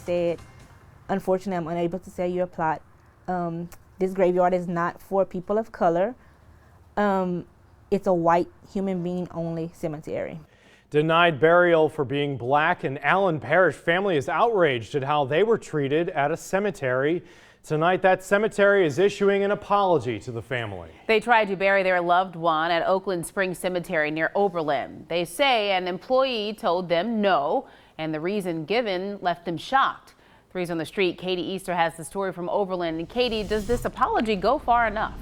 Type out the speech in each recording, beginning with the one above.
said, unfortunately, I'm unable to sell you a plot. This graveyard is not for people of color. It's a white human being only cemetery. Denied burial for being black, and Allen Parish family is outraged at how they were treated at a cemetery. Tonight, that cemetery is issuing an apology to the family. They tried to bury their loved one at Oakland Springs Cemetery near Oberlin. They say an employee told them no, and the reason given left them shocked. 3's on the street. Katie Easter has the story from Oberlin. And Katie, does this apology go far enough?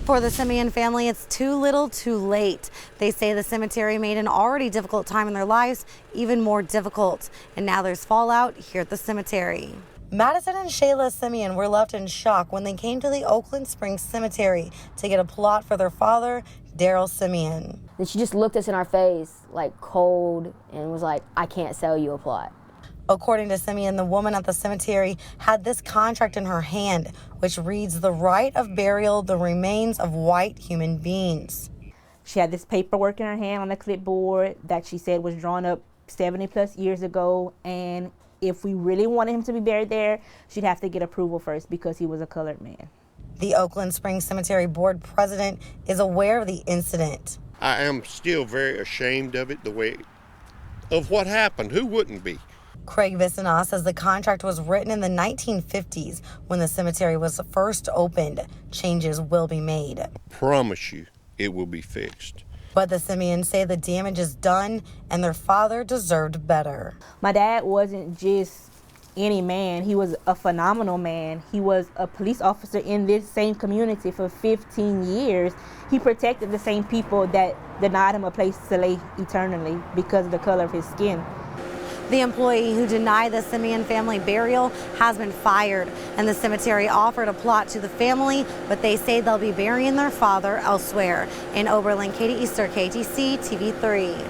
For the Simeon family, it's too little too late. They say the cemetery made an already difficult time in their lives even more difficult. And now there's fallout here at the cemetery. Madison and Shayla Simeon were left in shock when they came to the Oakland Springs Cemetery to get a plot for their father, Daryl Simeon. And she just looked us in our face like cold and was like, I can't sell you a plot. According to Simeon, the woman at the cemetery had this contract in her hand, which reads the right of burial the remains of white human beings. She had this paperwork in her hand on a clipboard that she said was drawn up 70+ years ago, and if we really wanted him to be buried there, she'd have to get approval first because he was a colored man. The Oakland Springs Cemetery Board president is aware of the incident. I am still very ashamed of it, of what happened. Who wouldn't be? Craig Vissenaw says the contract was written in the 1950s when the cemetery was first opened. Changes will be made. I promise you it will be fixed. But the Simeons say the damage is done and their father deserved better. My dad wasn't just any man. He was a phenomenal man. He was a police officer in this same community for 15 years. He protected the same people that denied him a place to lay eternally because of the color of his skin. The employee who denied the Simeon family burial has been fired, and the cemetery offered a plot to the family, but they say they'll be burying their father elsewhere. In Oberlin, Katie Easter, KTC TV3.